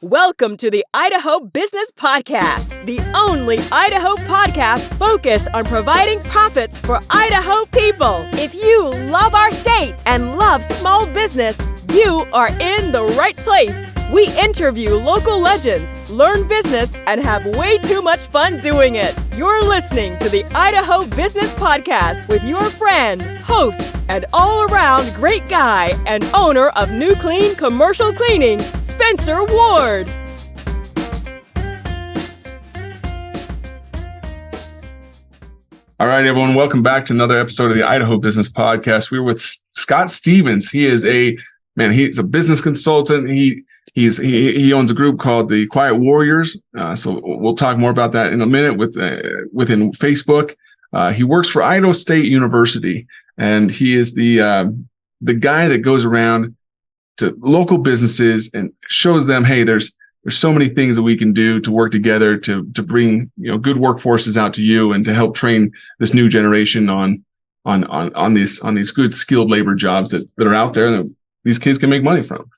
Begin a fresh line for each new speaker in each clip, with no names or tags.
Welcome to the Idaho Business Podcast, the only Idaho podcast focused on providing profits for Idaho people. If you love our state and love small business, you are in the right place. We interview local legends, learn business, and have way too much fun doing it. You're listening to the Idaho Business Podcast with your friend, host, and all-around great guy and owner of New Clean Commercial Cleaning, Spencer Ward.
All right, everyone. Welcome back to another episode of the Idaho Business Podcast. We're with Scott Stevens. He's a business consultant. He owns a group called the Quiet Warriors. So we'll talk more about that in a minute within Facebook. He works for Idaho State University, and he is the guy that goes around to local businesses and shows them, hey, there's so many things that we can do to work together to bring good workforces out to you and to help train this new generation on these good skilled labor jobs that are out there that these kids can make money from.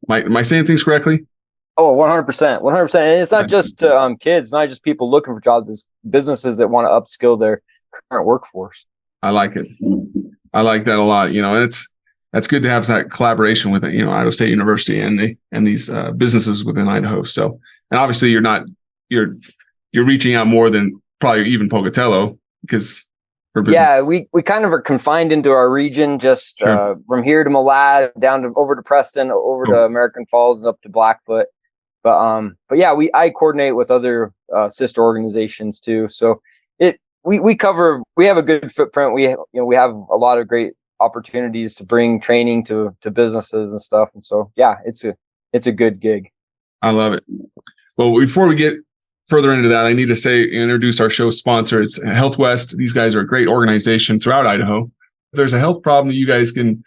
Am I saying things correctly?
Oh, 100%. 100%. And it's not just kids, not just people looking for jobs, it's businesses that want to upskill their current workforce.
I like it. I like that a lot. That's good to have that collaboration with Idaho State University and these businesses within Idaho. So, and obviously you're reaching out more than probably even Pocatello because for business. Yeah,
we kind of are confined into our region, just
Sure.
From here to Malad, over to Preston, over to American Falls, and up to Blackfoot. But yeah, I coordinate with other sister organizations too. So we have a good footprint. We have a lot of great opportunities to bring training to businesses and stuff. And so, yeah, it's a good gig.
I love it. Well, before we get further into that, I need to introduce our show sponsor. It's Health West. These guys are a great organization throughout Idaho. If there's a health problem that you guys can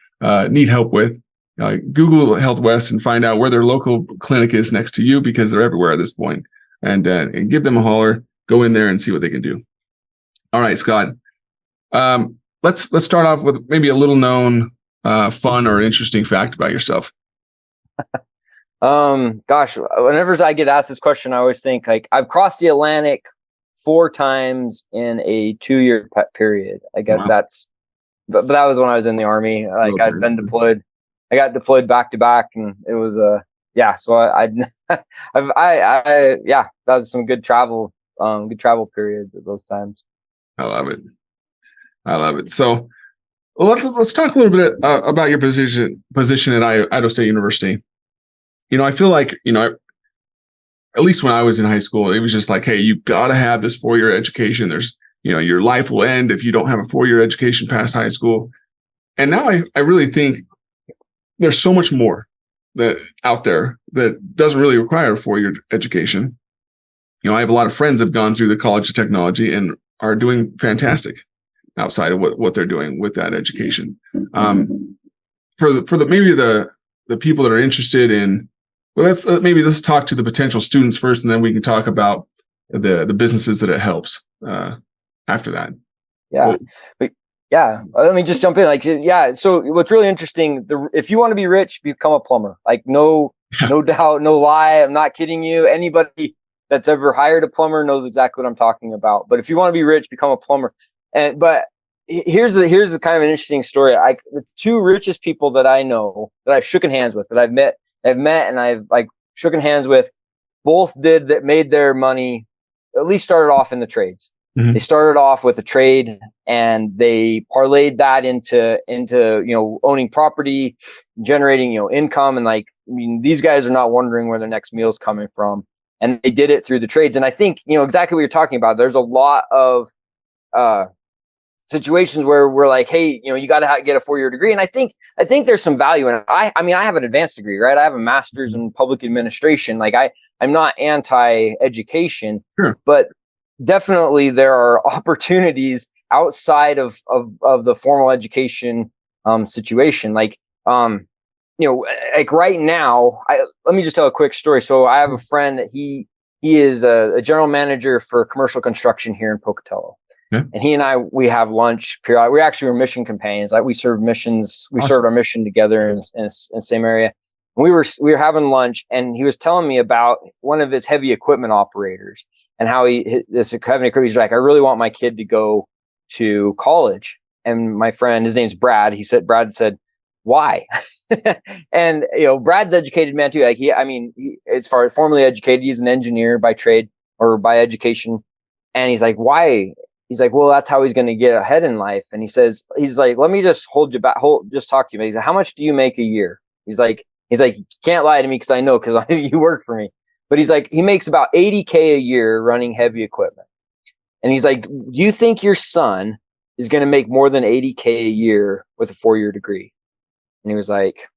need help with, Google Health West and find out where their local clinic is next to you, because they're everywhere at this point. And give them a holler. Go in there and see what they can do. All right, Scott. Let's start off with maybe a little known fun or interesting fact about yourself.
Gosh, whenever I get asked this question, I always think like I've crossed the Atlantic 4 times in a 2-year period. I guess
Wow.
but that was when I was in the Army. Like I'd been deployed. I got deployed back to back, and it was So that was some good travel periods at those times.
I love it. So let's talk a little bit about your position at Idaho State University. I feel like, at least when I was in high school, it was just like, hey, you've got to have this 4-year education. There's, your life will end if you don't have a 4-year education past high school. And now I really think there's so much more that out there that doesn't really require a 4-year education. I have a lot of friends that have gone through the College of Technology and are doing fantastic outside of what they're doing with that education. For the people that are interested in, let's talk to the potential students first, and then we can talk about the businesses that it helps after that.
Yeah. Let me just jump in. So what's really interesting, if you want to be rich, become a plumber. Like no doubt, no lie. I'm not kidding you. Anybody that's ever hired a plumber knows exactly what I'm talking about. But if you want to be rich, become a plumber. But here's a kind of an interesting story. The 2 richest people that I know that I've shooken hands with, that I've met and I've shooken hands with, both made their money, at least started off in the trades. Mm-hmm. They started off with a trade and they parlayed that into owning property, generating income, and these guys are not wondering where their next meal is coming from. And they did it through the trades. And I think, exactly what you're talking about. There's a lot of situations where we're like, hey, you got to get a 4-year degree. And I think there's some value in it. I have an advanced degree, right? I have a master's in public administration. I'm not anti-education, sure. But definitely there are opportunities outside of the formal education situation. Right now, let me just tell a quick story. So I have a friend that he is a general manager for commercial construction here in Pocatello. Yeah. And he and we have lunch period. We actually were mission companions. We served missions. We served our mission together in the same area. we were having lunch, and he was telling me about one of his heavy equipment operators and how this heavy equipment, he's like, I really want my kid to go to college. And my friend, his name's Brad. Brad said, why? And, Brad's educated man too. Like as far as formally educated, he's an engineer by trade or by education. And he's like, why? He's like, well, that's how he's going to get ahead in life. And he's like, let me just just talk to you. He's like, how much do you make a year? He's like, you can't lie to me because I know, because you work for me. But he's like, he makes about $80K a year running heavy equipment. And he's like, do you think your son is going to make more than $80K a year with a 4-year degree? And he was like,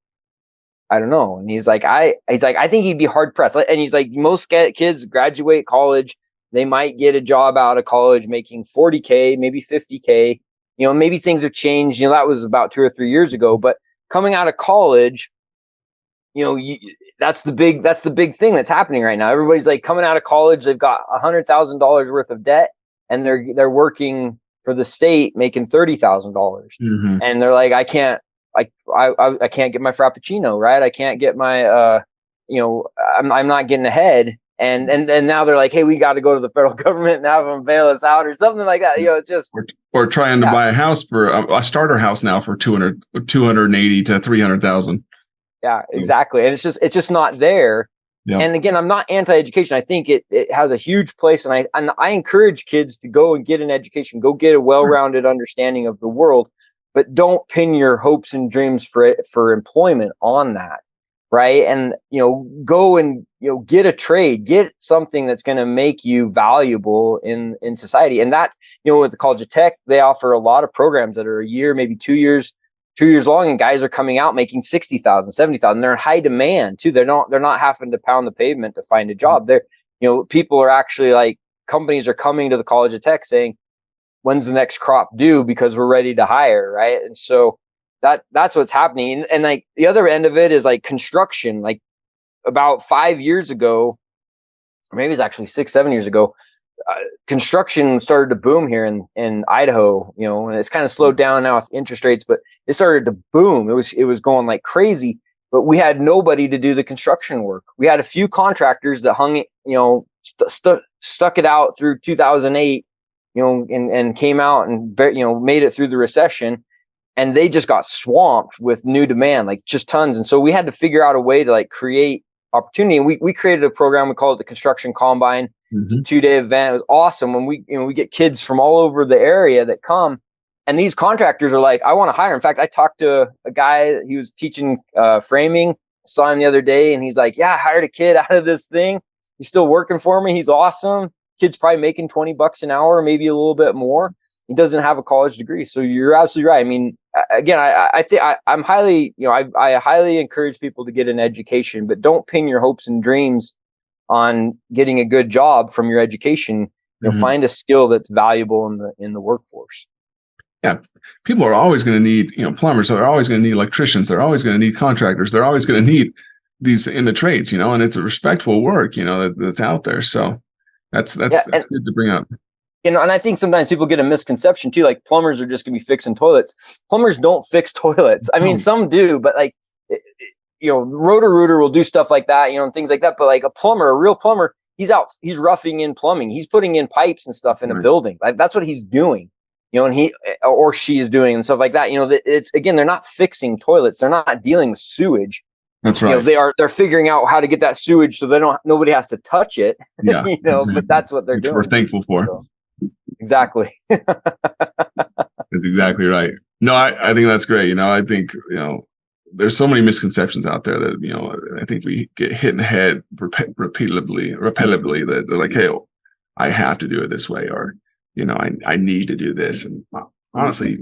I don't know. And he's like, I think he'd be hard pressed. And he's like, most kids graduate college, they might get a job out of college making 40K, maybe 50K. Maybe things have changed. That was about 2 or 3 years ago. But coming out of college, that's the big thing that's happening right now. Everybody's like coming out of college, they've got $100,000 worth of debt, and they're working for the state making $30,000,
Mm-hmm.
and they're like, I can't get my Frappuccino, right? I can't get my I'm not getting ahead. And now they're like, hey, we got to go to the federal government and have them bail us out or something like that. It's just
or trying to buy a house for a starter house now for 280 to 300,000.
Yeah, exactly. And it's just not there. Yeah. And again, I'm not anti-education. I think it has a huge place, and I encourage kids to go and get an education, go get a well-rounded understanding of the world, but don't pin your hopes and dreams for employment on that. Right. And, go and, get a trade, get something that's going to make you valuable in society. And that, with the College of Tech, they offer a lot of programs that are a year, maybe 2 years long. And guys are coming out making 60,000, 70,000. They're in high demand too. They're not having to pound the pavement to find a job. They're, people are actually like, companies are coming to the College of Tech saying, when's the next crop due? Because we're ready to hire. Right. And so that's what's happening. And like the other end of it is like construction. Like about 5 years ago, or maybe it's actually 6-7 years ago, construction started to boom here in Idaho, and it's kind of slowed down now with interest rates, but it started to boom. It was going like crazy, but we had nobody to do the construction work. We had a few contractors that hung it, stuck it out through 2008, and came out and, made it through the recession. And they just got swamped with new demand, like just tons. And so we had to figure out a way to like create opportunity. And we created a program. We called it the Construction Combine. Mm-hmm. It's a 2-day event. It was awesome. When we get kids from all over the area that come, and these contractors are like, I want to hire. In fact, I talked to a guy, he was teaching framing. I saw him the other day, and he's like, yeah, I hired a kid out of this thing. He's still working for me. He's awesome. Kid's probably making $20 an hour, maybe a little bit more. He doesn't have a college degree. So you're absolutely right. I mean, again, I think I'm highly, I highly encourage people to get an education, but don't pin your hopes and dreams on getting a good job from your education. Mm-hmm. Find a skill that's valuable in the workforce.
Yeah. People are always going to need, plumbers. So they're always going to need electricians. They're always going to need contractors. They're always going to need these in the trades, and it's a respectful work, that's out there. So that's good to bring up.
And I think sometimes people get a misconception too, like plumbers are just going to be fixing toilets. Plumbers don't fix toilets. I mean, some do, but like, Roto-Rooter will do stuff like that, and things like that. But like a real plumber, he's roughing in plumbing. He's putting in pipes and stuff in a building. Like that's what he's doing, and he or she is doing and stuff like that. It's again, they're not fixing toilets. They're not dealing with sewage.
That's right.
They're figuring out how to get that sewage so nobody has to touch it.
Yeah,
but that's what they're doing.
We're thankful for.
So. Exactly.
That's exactly right. No, I think that's great. I think, there's so many misconceptions out there that, I think we get hit in the head repetitively that they're like, hey, I have to do it this way, or, I need to do this. And honestly,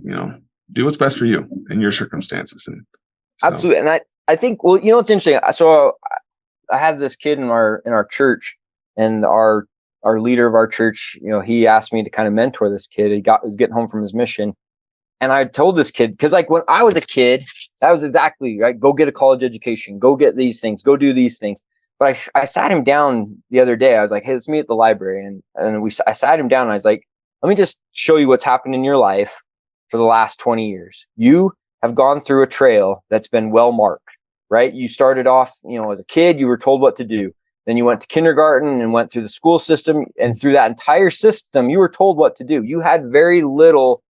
do what's best for you in your circumstances. And so.
Absolutely. And I think, well, it's interesting. So I had this kid in our church, and our leader of our church, he asked me to kind of mentor this kid. He was getting home from his mission. And I told this kid, because like when I was a kid, that was exactly right. Go get a college education, go get these things, go do these things. But I sat him down the other day. I was like, hey, let's meet at the library. And I sat him down, and I was like, let me just show you what's happened in your life for the last 20 years. You have gone through a trail that's been well marked. right? You started off, as a kid, you were told what to do. Then you went to kindergarten and went through the school system, and through that entire system, you were told what to do. You had very little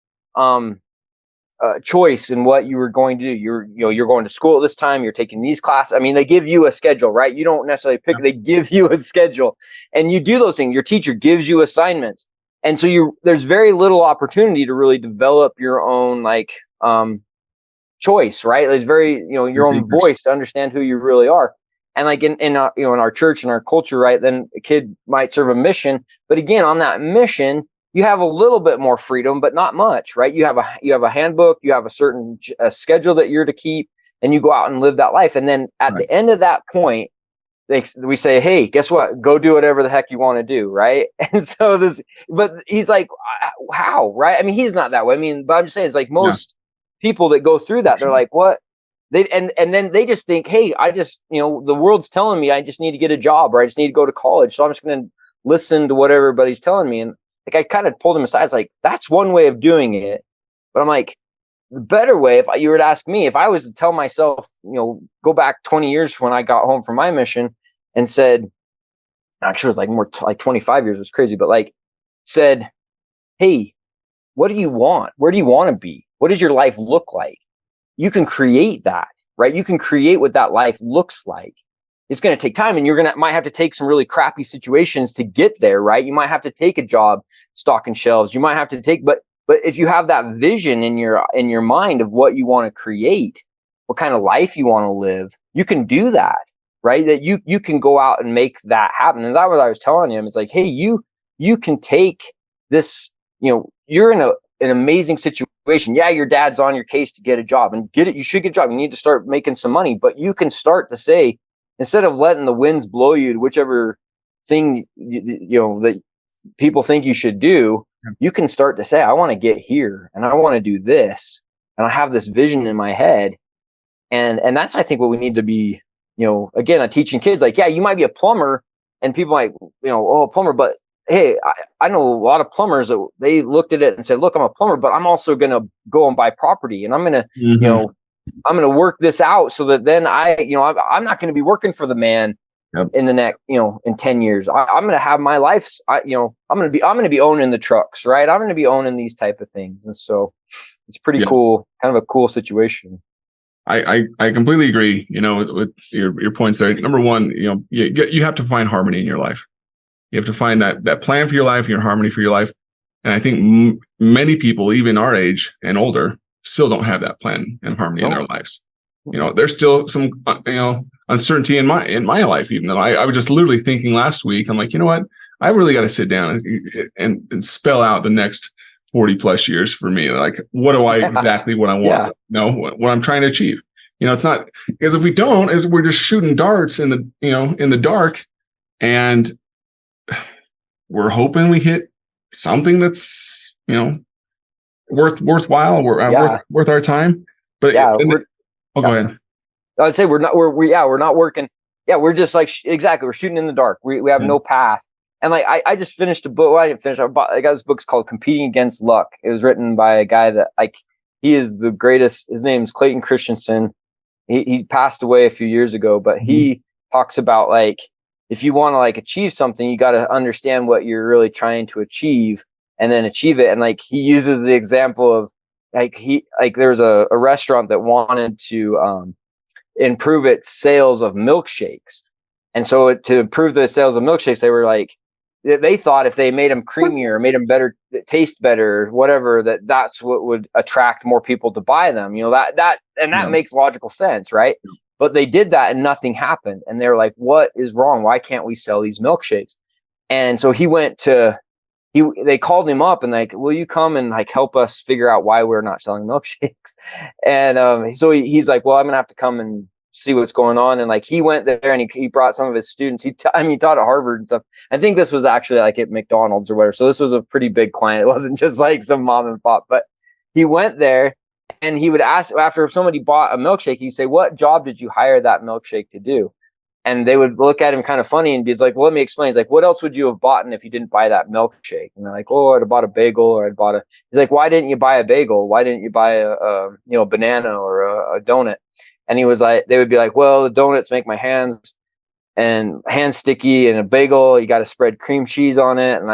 choice in what you were going to do. You're going to school at this time. You're taking these classes. I mean, they give you a schedule, right? You don't necessarily pick. They give you a schedule, and you do those things. Your teacher gives you assignments, and so there's very little opportunity to really develop your own choice, right? There's very your own voice to understand who you really are. And like in our church and our culture, right? Then a kid might serve a mission, but again, on that mission, you have a little bit more freedom, but not much, right? You have a handbook, you have a certain schedule that you're to keep, and you go out and live that life. And then at the end of that point, we say, hey, guess what? Go do whatever the heck you want to do, right? And so but he's like, how, right? I mean, he's not that way. I mean, but I'm just saying, it's like most people that go through that, they're like, what? And then they just think, hey, I just, the world's telling me I just need to get a job, or I just need to go to college. So I'm just going to listen to what everybody's telling me. And like, I kind of pulled him aside. It's like, that's one way of doing it. But I'm like, the better way, if you were to ask me, if I was to tell myself, go back 20 years when I got home from my mission and said, actually it was like more like 25 years, it was crazy, but like said, hey, what do you want? Where do you want to be? What does your life look like? You can create that, right? You can create what that life looks like. It's going to take time, and might have to take some really crappy situations to get there, right? You might have to take a job stocking shelves. You might have to but if you have that vision in your mind of what you want to create, what kind of life you want to live, you can do that, right? That you can go out and make that happen. And that's what I was telling him. It's like, hey, you can take this, you're in an amazing situation. Yeah, your dad's on your case to get a job, and you should get a job. You need to start making some money, but you can start to say, instead of letting the winds blow you to whichever thing that people think you should do, you can start to say, I want to get here, and I want to do this, and I have this vision in my head. And that's, I think, what we need to be, again, teaching kids, like, yeah, you might be a plumber, and people might, a plumber, but hey, I know a lot of plumbers that they looked at it and said, look, I'm a plumber, but I'm also going to go and buy property, and I'm going to, I'm going to work this out so that then I'm not going to be working for the man in the next, in 10 years. I'm going to have my life. I'm going to be owning the trucks, right? I'm going to be owning these type of things. And so it's pretty cool, kind of a cool situation.
I completely agree, with your points there. Number one, you have to find harmony in your life. You have to find that plan for your life, your harmony for your life. And I think many people, even our age and older, still don't have that plan and harmony in their lives. There's still some, uncertainty in my life. Even though I was just literally thinking last week, I'm like, you know what? I really got to sit down and spell out the next 40 plus years for me. Like, what do I exactly what I want? What I'm trying to achieve. It's not, because if we don't, we're just shooting darts in the dark, and we're hoping we hit something that's worthwhile, worth our time. But go ahead.
I'd say we're not working. Yeah, we're just like, exactly, we're shooting in the dark. We have no path. And like, I just finished a book. Well, I didn't finish. I got this book's called Competing Against Luck. It was written by a guy that, like, he is the greatest. His name's Clayton Christensen. He passed away a few years ago, but he talks about, like, if you want to, like, achieve something, you got to understand what you're really trying to achieve and then achieve it. And like, he uses the example of, there was a restaurant that wanted to improve its sales of milkshakes. And so to improve the sales of milkshakes, they were like, they thought if they made them creamier, made them better, taste better, whatever, that's what would attract more people to buy them. That makes logical sense, right? But they did that and nothing happened. And they were like, what is wrong? Why can't we sell these milkshakes? And so they called him up and like, will you come and like help us figure out why we're not selling milkshakes? And so he's like, well, I'm gonna have to come and see what's going on. And like, he went there and he brought some of his students. He taught at Harvard and stuff. I think this was actually like at McDonald's or whatever. So this was a pretty big client. It wasn't just like some mom and pop, but he went there and he would ask, after somebody bought a milkshake, he'd say, what job did you hire that milkshake to do? And they would look at him kind of funny and be like, well, let me explain. He's like, what else would you have bought if you didn't buy that milkshake? And they're like, oh, I'd have bought a bagel, or he's like, why didn't you buy a bagel? Why didn't you buy a banana or a donut? And he was like, they would be like, well, the donuts make my hands sticky, and a bagel, you got to spread cream cheese on it. And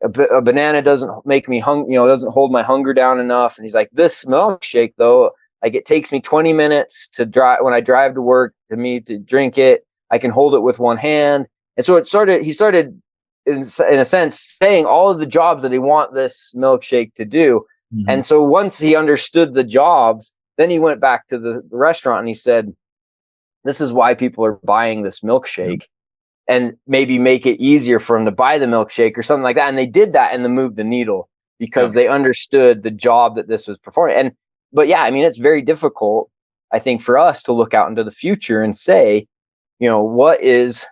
a banana doesn't make me doesn't hold my hunger down enough. And he's like, this milkshake though, like it takes me 20 minutes to drive when I drive to work to drink it. I can hold it with one hand. And so he started in a sense saying all of the jobs that he want this milkshake to do. Mm-hmm. And so once he understood the jobs, then he went back to the restaurant and he said, this is why people are buying this milkshake, and maybe make it easier for them to buy the milkshake or something like that. And they did that and they moved the needle because they understood the job that this was performing. But yeah, I mean, it's very difficult, I think, for us to look out into the future and say, what does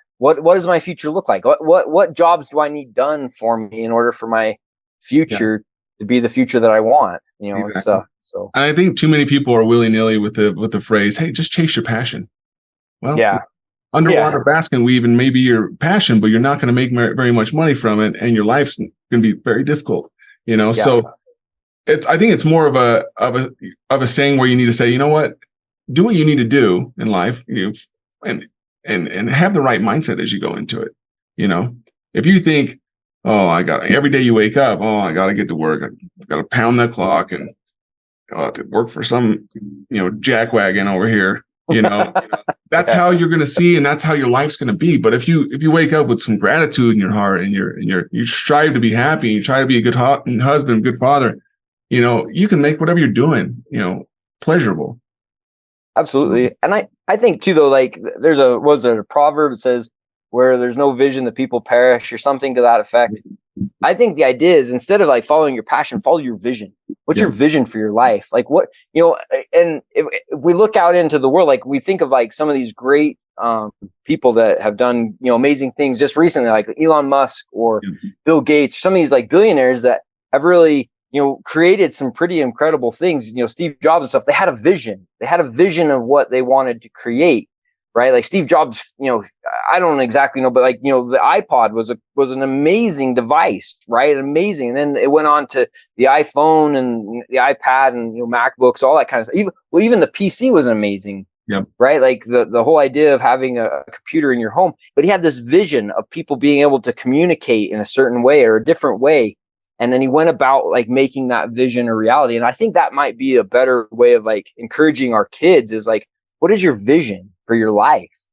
my future look like? What jobs do I need done for me in order for my future to be the future that I want, exactly. And stuff. So,
and I think too many people are willy-nilly with the phrase, hey, just chase your passion. Well, underwater basket weaving may be your passion, but you're not going to make very much money from it, and your life's going to be very difficult. So I think it's more of a saying where you need to say, you know what, do what you need to do in life, and have the right mindset as you go into it. If you think, every day you wake up, I got to get to work, I got to pound that clock and to work for some jackwagon over here. That's how you're going to see, and that's how your life's going to be. But if you wake up with some gratitude in your heart, and you strive to be happy, and you try to be a good husband, good father, you can make whatever you're doing, pleasurable.
Absolutely. And I think too, though, like there's a proverb that says, where there's no vision, the people perish, or something to that effect. I think the idea is, instead of like following your passion, follow your vision. What's your vision for your life? Like what, and if we look out into the world, like we think of like some of these great people that have done, amazing things just recently, like Elon Musk or Bill Gates, some of these like billionaires that have really, created some pretty incredible things, Steve Jobs and stuff. They had a vision. They had a vision of what they wanted to create. Right. Like Steve Jobs, I don't exactly know, but like, the iPod was an amazing device, right? Amazing. And then it went on to the iPhone and the iPad and, MacBooks, all that kind of stuff. Even the PC was amazing. Yep. Right. Like the whole idea of having a computer in your home, but he had this vision of people being able to communicate in a certain way or a different way. And then he went about like making that vision a reality. And I think that might be a better way of like encouraging our kids is like, what is your vision for your life?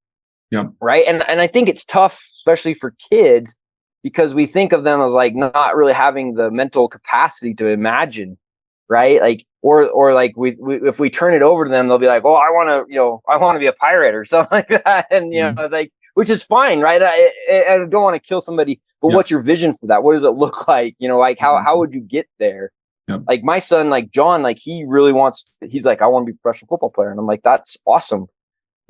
Yeah.
Right. And I think it's tough, especially for kids, because we think of them as like not really having the mental capacity to imagine. Right. Like, or like we if we turn it over to them, they'll be like, oh, I want to be a pirate or something like that. And, like, which is fine. Right. I don't want to kill somebody, but what's your vision for that? What does it look like? Like how would you get there? Yep. Like my son, like John, like he really he's like, I want to be a professional football player. And I'm like, that's awesome.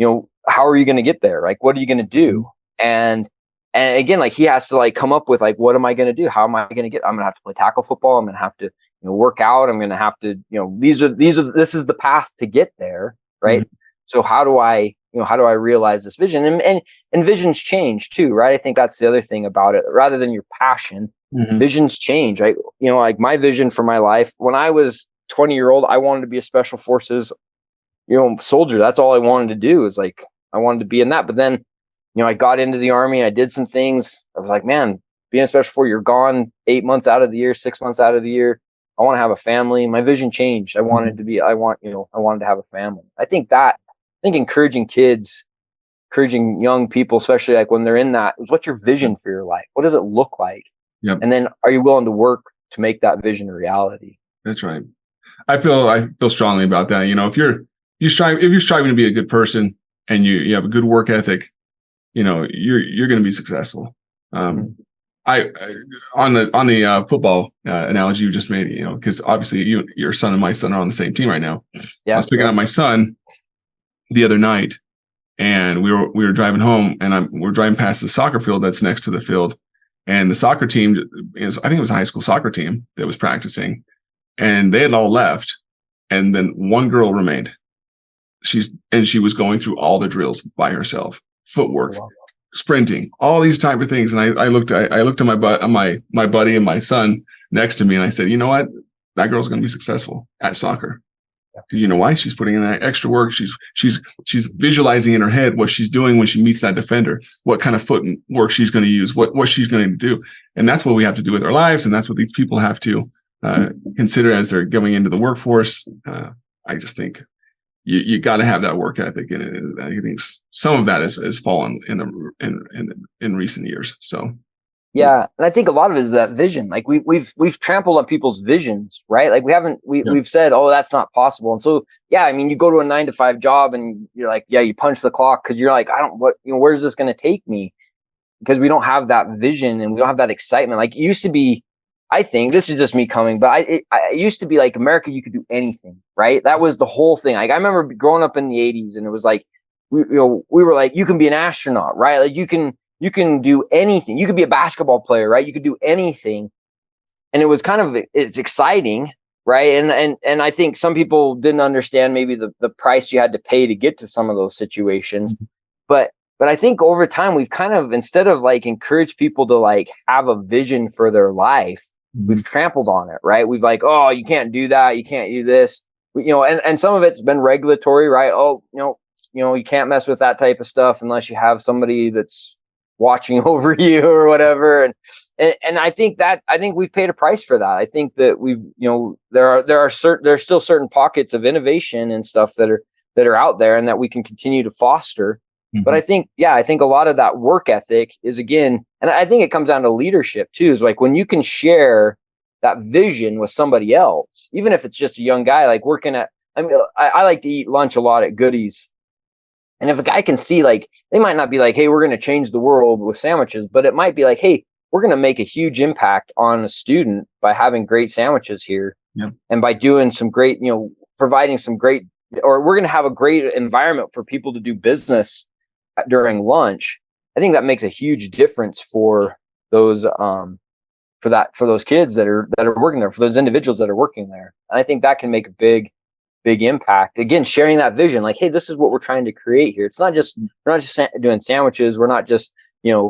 How are you going to get there? Like, what are you going to do? And again, like he has to like come up with like, what am I going to do? How am I going to get, I'm going to have to play tackle football. I'm going to have to, work out. I'm going to have to, this is the path to get there. Right. Mm-hmm. So how do I realize this vision? And visions change too. Right. I think that's the other thing about it, rather than your passion. Mm-hmm. Visions change, right? Like my vision for my life when I was 20-year-old, I wanted to be a special forces, soldier. That's all I wanted to do, is like, I wanted to be in that. But then, I got into the Army. I did some things. I was like, man, being a special force, you're gone 8 months out of the year, 6 months out of the year. I want to have a family. My vision changed. I wanted to have a family. I think encouraging kids, encouraging young people, especially like when they're in that, what's your vision for your life? What does it look like?
Yep.
And then are you willing to work to make that vision a reality?
That's right. I feel strongly about that. If you're striving to be a good person and you have a good work ethic, you're going to be successful. I on the football analogy you just made, because obviously your son and my son are on the same team right now. Yeah, I was picking up my son the other night, and we were driving home, and we're driving past the soccer field that's next to the field. And the soccer team I think it was a high school soccer team that was practicing, and they had all left. And then one girl remained. She was going through all the drills by herself, footwork, sprinting, all these type of things. And I looked at my buddy and my son next to me, and I said, you know what? That girl's going to be successful at soccer. You know why? She's putting in that extra work. She's visualizing in her head what she's doing when she meets that defender, what kind of footwork she's going to use, what she's going to do. And that's what we have to do with our lives. And that's what these people have to consider as they're going into the workforce. I just think you got to have that work ethic. And I think some of that has fallen in recent years. So.
Yeah, and I think a lot of it is that vision. Like we've trampled on people's visions, right? Like we've said, oh, that's not possible. And so, yeah, I mean, you go to a 9-to-5 job and you're like, yeah, you punch the clock because you're like, where's this going to take me? Because we don't have that vision and we don't have that excitement. Like it used to be, I think this is just me coming, but it used to be like America, you could do anything, right? That was the whole thing. Like I remember growing up in the 80s and it was like, we were like, you can be an astronaut, right? Like you can do anything. You could be a basketball player, right? You could do anything. And it was it's exciting, right? And I think some people didn't understand maybe the price you had to pay to get to some of those situations. But I think over time we've kind of, instead of like encourage people to like have a vision for their life, we've trampled on it, right? We've like, oh, you can't do that. You can't do this, and some of it's been regulatory, right? Oh, you can't mess with that type of stuff unless you have somebody that's watching over you or whatever. And I think we've paid a price for that. I think that there's still certain pockets of innovation and stuff that are out there and that we can continue to foster. But I think a lot of that work ethic is, again, and I think it comes down to leadership too, is like when you can share that vision with somebody else, even if it's just a young guy, like I like to eat lunch a lot at Goodies. And if a guy can see, like, they might not be like, hey, we're going to change the world with sandwiches, but it might be like, hey, we're going to make a huge impact on a student by having great sandwiches here.
Yep.
And by doing some great, providing some great, or we're going to have a great environment for people to do business during lunch. I think that makes a huge difference for those, for those kids that are working there, for those individuals that are working there. And I think that can make a big impact. Again, sharing that vision, like, hey, this is what we're trying to create here. We're not just doing sandwiches. We're not just, we're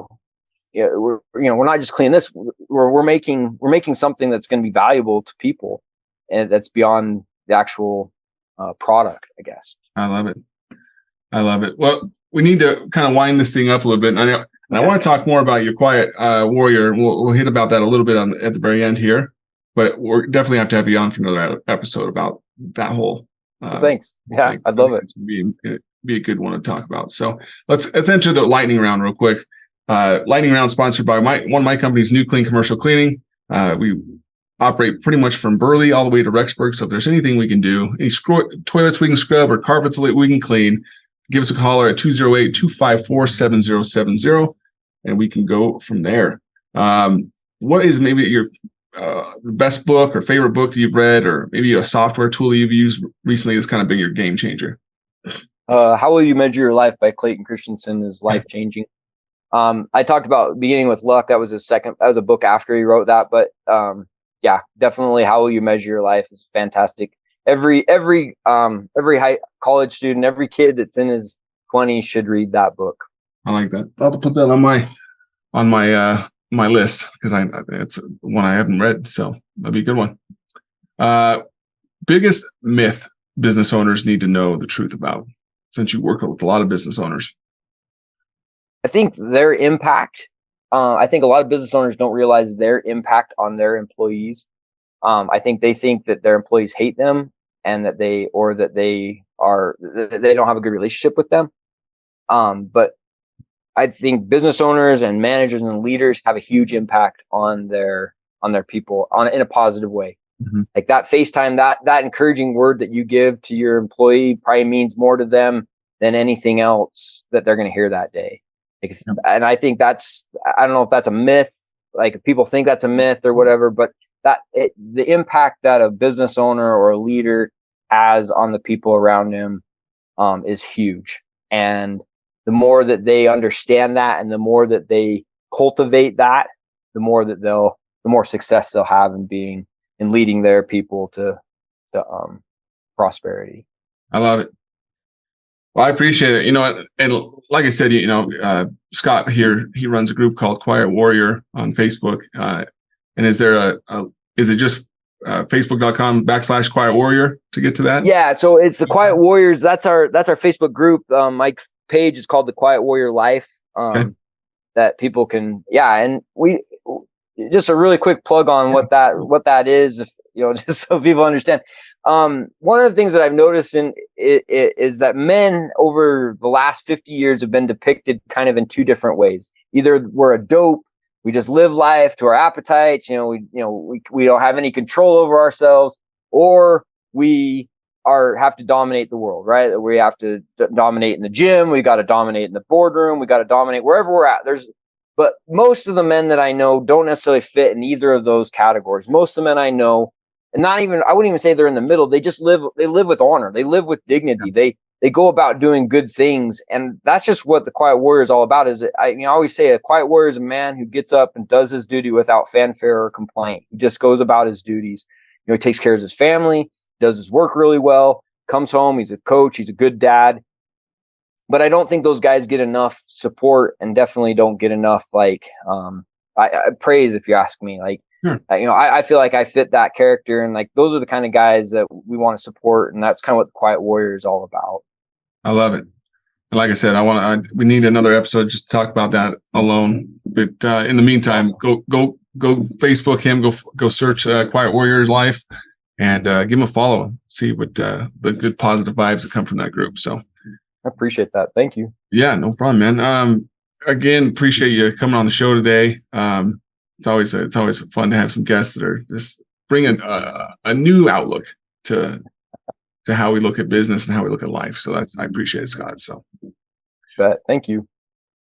not just cleaning this. We're making something that's going to be valuable to people, and that's beyond the actual product, I guess.
I love it. Well, we need to kind of wind this thing up a little bit. And I want to talk more about your quiet warrior. We'll hit about that a little bit at the very end here, but we're definitely have to have you on for another episode about that whole.
Thanks. Yeah, I'd love it.
It'd be a good one to talk about. So let's enter the lightning round real quick. Lightning round sponsored by one of my companies, New Clean Commercial Cleaning. We operate pretty much from Burley all the way to Rexburg. So if there's anything we can do, any toilets we can scrub or carpets we can clean, give us a caller at 208-254-7070, and we can go from there. What is maybe your best book or favorite book that you've read, or maybe a software tool that you've used recently that's kind of been your game changer?
How Will You Measure Your Life by Clayton Christensen is life changing. I talked about Beginning with Luck. That was that was a book after he wrote that, but yeah, definitely How Will You Measure Your Life is fantastic. Every high college student, every kid that's in his 20s should read that book.
I like that. I'll have to put that on my list, because it's one I haven't read, so that'd be a good one. Biggest myth business owners need to know the truth about, since you work with a lot of business owners?
I think their impact. I think a lot of business owners don't realize their impact on their employees. I think they think that their employees hate them, and that they don't have a good relationship with them. But I think business owners and managers and leaders have a huge impact on their people in a positive way. Mm-hmm. Like that FaceTime, that encouraging word that you give to your employee probably means more to them than anything else that they're going to hear that day. And I think I don't know if that's a myth, like if people think that's a myth or whatever, but the impact that a business owner or a leader has on the people around him is huge. And the more that they understand that, and the more that they cultivate that, the more success they'll have in leading their people to prosperity.
I love it. Well, I appreciate it. And like I said, Scott here, he runs a group called Quiet Warrior on Facebook. And is there is it just Facebook.com/Quiet Warrior to get to that.
Yeah. So it's the Quiet Warriors. That's our Facebook group. My page is called the Quiet Warrior Life.
Okay.
That people can, and we just a really quick plug on what that is, if just so people understand. One of the things that I've noticed is that men over the last 50 years have been depicted kind of in two different ways. Either we're a dope, we just live life to our appetites, we don't have any control over ourselves, or we have to dominate the world, right? We have to dominate in the gym, we got to dominate in the boardroom, we got to dominate wherever we're at. But most of the men that I know don't necessarily fit in either of those categories. Most of the men I know, and I wouldn't even say they're in the middle. They live with honor. They live with dignity. They go about doing good things. And that's just what the Quiet Warrior is all about. I always say a Quiet Warrior is a man who gets up and does his duty without fanfare or complaint. He just goes about his duties. He takes care of his family, does his work really well, comes home. He's a coach. He's a good dad. But I don't think those guys get enough support, and definitely don't get enough praise, if you ask me.
Sure.
I feel like I fit that character, and those are the kind of guys that we want to support, and that's kind of what the Quiet Warrior is all about.
I love it. And like I said, we need another episode just to talk about that alone. But in the meantime, awesome. go Facebook him, go search Quiet Warrior's Life, and give him a follow. See what the good positive vibes that come from that group. So
I appreciate that. Thank you.
Yeah, no problem, man. Again, appreciate you coming on the show today. It's always fun to have some guests that are just bringing a new outlook to how we look at business and how we look at life. So I appreciate it, Scott. So,
thank you.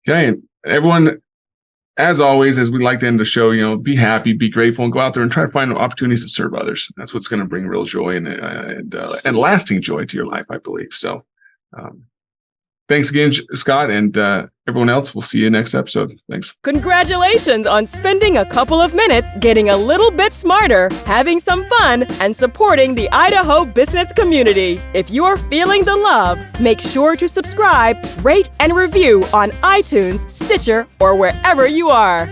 Okay, and everyone, as always, as we like to end the show, be happy, be grateful, and go out there and try to find opportunities to serve others. That's what's going to bring real joy and lasting joy to your life, I believe. So, thanks again, Scott, and everyone else. We'll see you next episode. Thanks.
Congratulations on spending a couple of minutes getting a little bit smarter, having some fun, and supporting the Idaho business community. If you're feeling the love, make sure to subscribe, rate, and review on iTunes, Stitcher, or wherever you are.